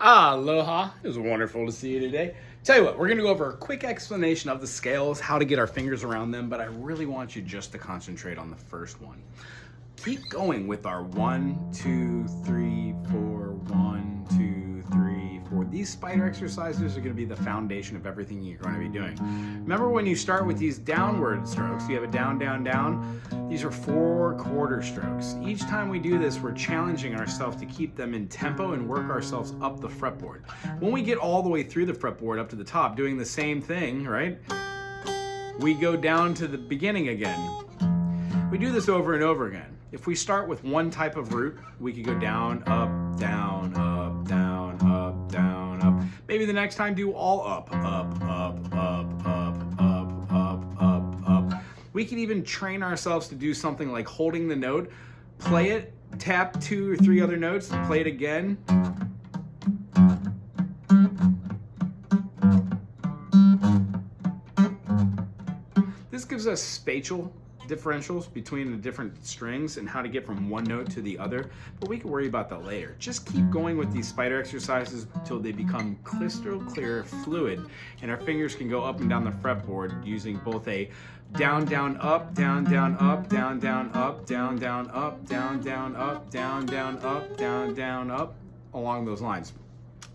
Aloha. It was wonderful to see you today. Tell you what, we're going to go over a quick explanation of the scales, how to get our fingers around them, but I really want you just to concentrate on the first one. Keep going with our 1, 2, 3, 4, 1, 2, 3, 4. These spider exercises are going to be the foundation of everything you're going to be doing. Remember when you start with these downward strokes, you have a down, down, down. These are 4 quarter strokes. Each time we do this, we're challenging ourselves to keep them in tempo and work ourselves up the fretboard. When we get all the way through the fretboard up to the top, doing the same thing, right? We go down to the beginning again. We do this over and over again. If we start with one type of root, we could go down, up, down, up, down, up, down, up. Maybe the next time do all up, up, up, up, up, up, up, up, up. We can even train ourselves to do something like holding the note, play it, tap 2 or 3 other notes, play it again. This gives us spatial differentials between the different strings and how to get from one note to the other, but we can worry about that later. Just keep going with these spider exercises until they become crystal clear, fluid, and our fingers can go up and down the fretboard using both a down, down, up, down, down, up, down, down, up, down, down, up, down, down, up, down, down, up, down, down, up, along those lines.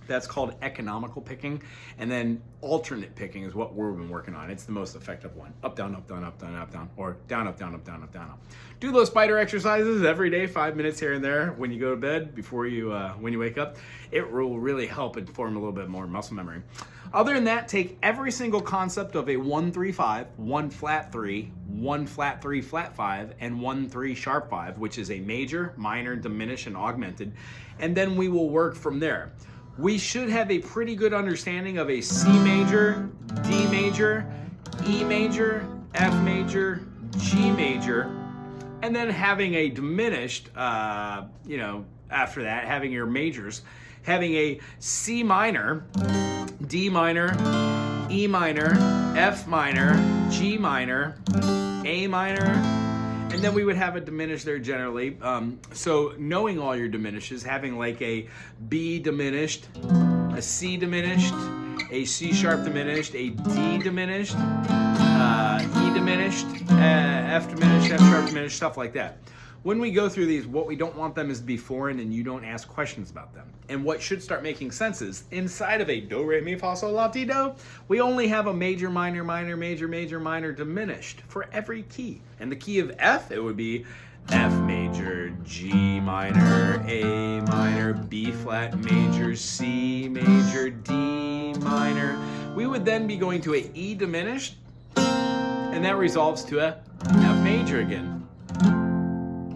That's called economical picking, and then alternate picking is what we've been working on. It's the most effective one. Up, down, up, down, up, down, up, down, or down, up, down, up, down, up, down, up. Do those spider exercises every day, 5 minutes here and there when you go to bed, before you, when you wake up. It will really help and form a little bit more muscle memory. Other than that, take every single concept of a 1-3-5, 1 flat 3, 1 flat 3 flat 5, and 1 3 sharp 5, which is a major, minor, diminished, and augmented, and then we will work from there. We should have a pretty good understanding of a C major, D major, E major, F major, G major, and then having a diminished, after that, having your majors, having a C minor, D minor, E minor, F minor, G minor, A minor, and then we would have a diminished there generally. So knowing all your diminishes, having like a B diminished, a C diminished, a C sharp diminished, a D diminished, E diminished, F diminished, F sharp diminished, stuff like that. When we go through these, what we don't want them is to be foreign and you don't ask questions about them. And what should start making sense is inside of a do, re, mi, fa, sol, la, ti, do, we only have a major, minor, minor, major, major, minor diminished for every key. And the key of F, it would be F major, G minor, A minor, B flat major, C major, D minor. We would then be going to a E diminished, and that resolves to a F major again.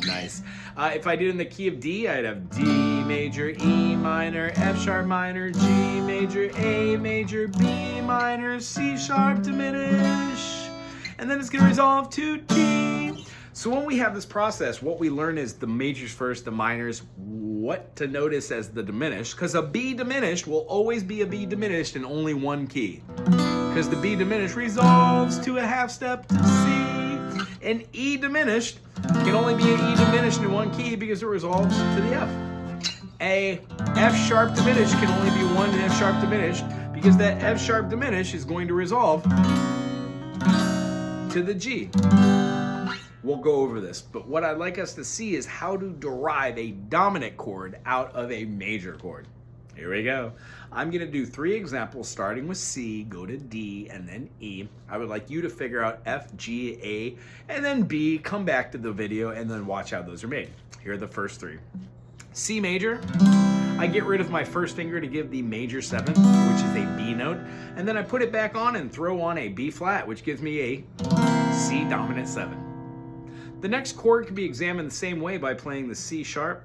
Nice. If I did in the key of D, I'd have D major, E minor, F sharp minor, G major, A major, B minor, C sharp diminish, and then it's going to resolve to D. So when we have this process, what we learn is the majors first, the minors, what to notice as the diminished, because a B diminished will always be a B diminished in only one key, because the B diminished resolves to a half step to C. An E diminished can only be an E diminished in one key because it resolves to the F. A F sharp diminished can only be one F sharp diminished because that F sharp diminished is going to resolve to the G. We'll go over this, but what I'd like us to see is how to derive a dominant chord out of a major chord. Here we go. I'm going to do 3 examples starting with C, go to D, and then E. I would like you to figure out F, G, A, and then B, come back to the video, and then watch how those are made. Here are the first 3. C major, I get rid of my first finger to give the major 7, which is a B note, and then I put it back on and throw on a B flat, which gives me a C dominant 7. The next chord can be examined the same way by playing the C sharp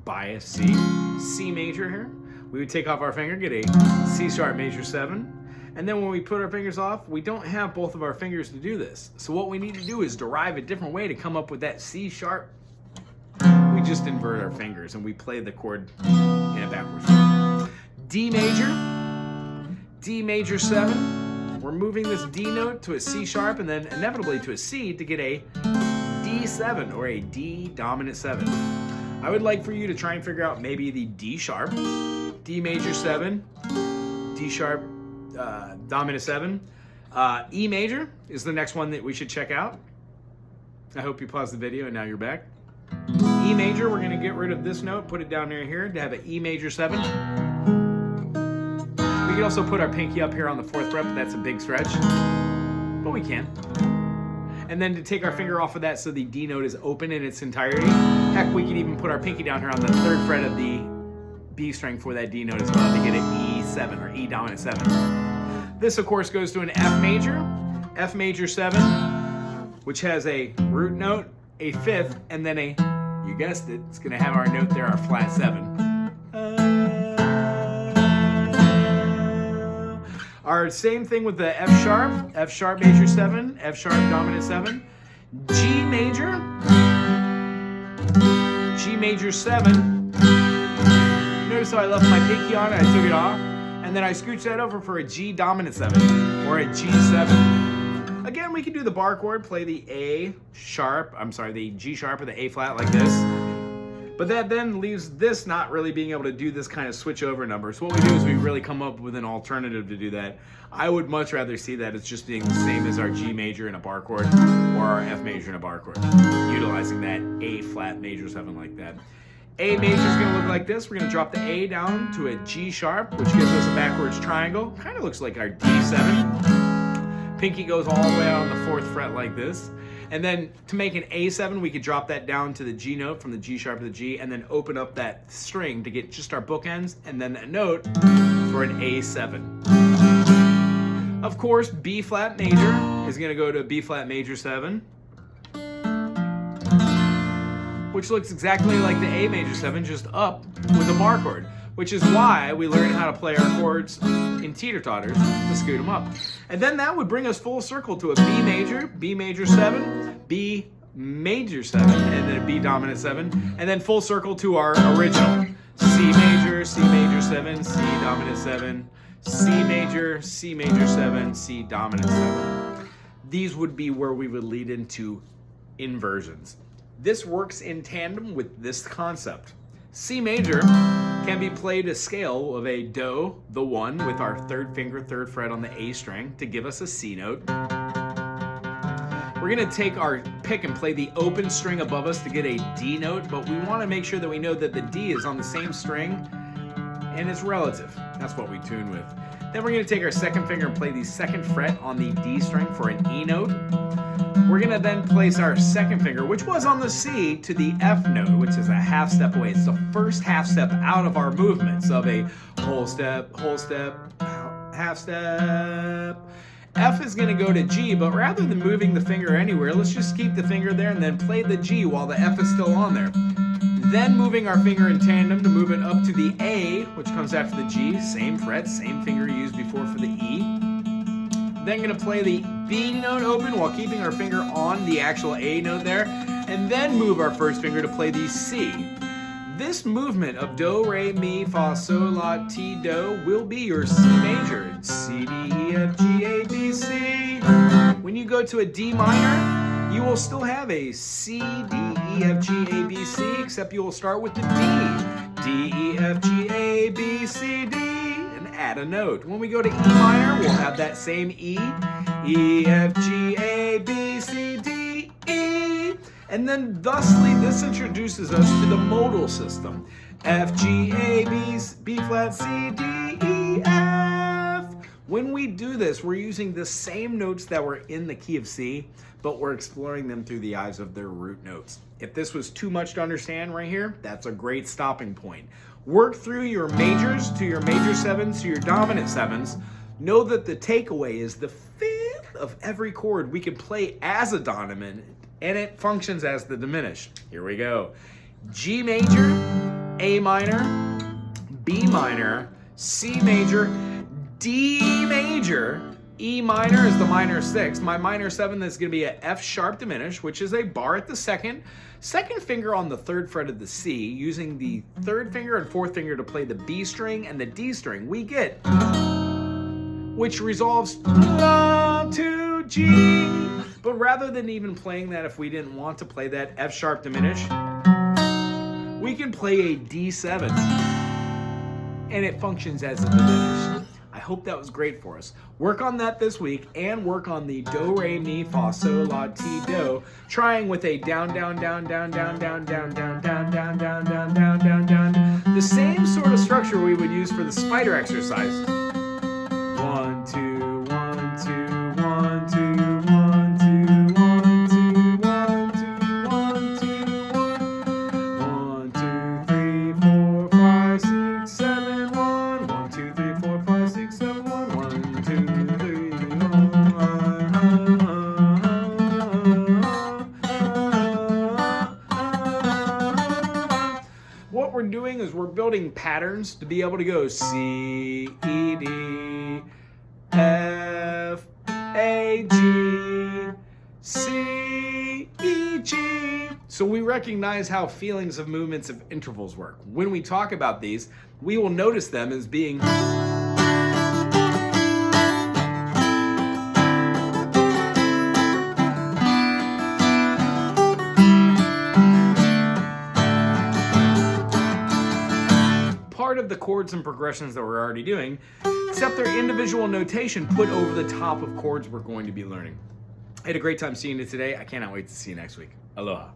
by a C, C major here. We would take off our finger, get a C sharp major 7, and then when we put our fingers off, we don't have both of our fingers to do this. So what we need to do is derive a different way to come up with that C sharp. We just invert our fingers and we play the chord in a backwards way. D major 7. We're moving this D note to a C sharp and then inevitably to a C to get a D7 or a D dominant 7. I would like for you to try and figure out maybe the D sharp D major 7, D sharp, dominant 7. E major is the next one that we should check out. I hope you paused the video and now you're back. E major, we're going to get rid of this note, put it down near here to have an E major 7. We can also put our pinky up here on the 4th fret, but that's a big stretch. But we can. And then to take our finger off of that so the D note is open in its entirety, heck, we can even put our pinky down here on the 3rd fret of the B string for that D note as well to get an E7 or E dominant 7. This, of course, goes to an F major 7, which has a root note, a 5th, and then a, you guessed it, it's going to have our note there, our flat 7. Our same thing with the F sharp major 7, F sharp dominant 7, G major 7. Notice how I left my pinky on and I took it off, and then I scooched that over for a G dominant 7 or a G7. Again, we can do the bar chord, play the the G sharp or the A flat like this. But that then leaves this not really being able to do this kind of switch over number. So what we do is we really come up with an alternative to do that. I would much rather see that it's just being the same as our G major in a bar chord or our F major in a bar chord, utilizing that A flat major 7 like that. A major is going to look like this. We're going to drop the A down to a G sharp, which gives us a backwards triangle. Kind of looks like our D7. Pinky goes all the way out on the 4th fret like this. And then to make an A7, we could drop that down to the G note from the G sharp to the G and then open up that string to get just our bookends and then that note for an A7. Of course, B flat major is going to go to B flat major 7, which looks exactly like the A major 7, just up with a bar chord, which is why we learn how to play our chords in teeter-totters to scoot them up. And then that would bring us full circle to a B major 7, B major 7, and then a B dominant 7, and then full circle to our original. C major 7, C dominant 7, C major 7, C dominant 7. These would be where we would lead into inversions. This works in tandem with this concept. C major can be played a scale of a Do, the 1, with our 3rd finger, 3rd fret on the A string to give us a C note. We're going to take our pick and play the open string above us to get a D note, but we want to make sure that we know that the D is on the same string and it's relative. That's what we tune with. Then we're going to take our 2nd finger and play the 2nd fret on the D string for an E note. We're going to then place our 2nd finger, which was on the C, to the F note, which is a half step away. It's the first half step out of our movements of a whole step, half step. F is going to go to G, but rather than moving the finger anywhere, let's just keep the finger there and then play the G while the F is still on there. Then moving our finger in tandem to move it up to the A, which comes after the G, same fret, same finger used before for the E. Then going to play the B note open while keeping our finger on the actual A note there, and then move our 1st finger to play the C. This movement of Do, Re, Mi, Fa, Sol, La, Ti, Do will be your C major. C, D, E, F, G, A, B, C. When you go to a D minor, you will still have a C, D, E, F, G, A, B, C, except you will start with the D. D, E, F, G, A, B, C, D. Add a note. When we go to E minor, we'll have that same E. E, F, G, A, B, C, D, E. And then thusly, this introduces us to the modal system. F, G, A, B flat, C, D, E, F. When we do this, we're using the same notes that were in the key of C, but we're exploring them through the eyes of their root notes. If this was too much to understand right here, that's a great stopping point. Work through your majors to your major 7s to your dominant 7s. Know that the takeaway is the 5th of every chord we can play as a dominant, and it functions as the diminished. Here we go. G major, A minor, B minor, C major, D major, E minor is the minor 6. My minor 7 is going to be a F sharp diminished, which is a bar at the 2nd. 2nd finger on the 3rd fret of the C, using the 3rd finger and 4th finger to play the B string and the D string, we get, which resolves La to G. But rather than even playing that, if we didn't want to play that F sharp diminished, we can play a D7. and it functions as a diminished. I hope that was great for us. Work on that this week and work on the do, re, mi, fa, sol, la, ti, do, trying with a down, down, down, down, down, down, down, down, down, down, down, down, down, down, down. The same sort of structure we would use for the spider exercise. 1, 2, 1, 2, 1, 2, 1, 2, 1, 2, 1, 2, 1, 2, 1, 2, 3, 4, 5, 6, 7, 1, 1, 2, 3, 4, 5, 6, 7, 1, 1, 2, 3, What we're doing is we're building patterns to be able to go C, E, D, F, A, G, C, E, G. So we recognize how feelings of movements of intervals work. When we talk about these, we will notice them as being part of the chords and progressions that we're already doing, except their individual notation put over the top of chords we're going to be learning. I had a great time seeing you today. I cannot wait to see you next week. Aloha.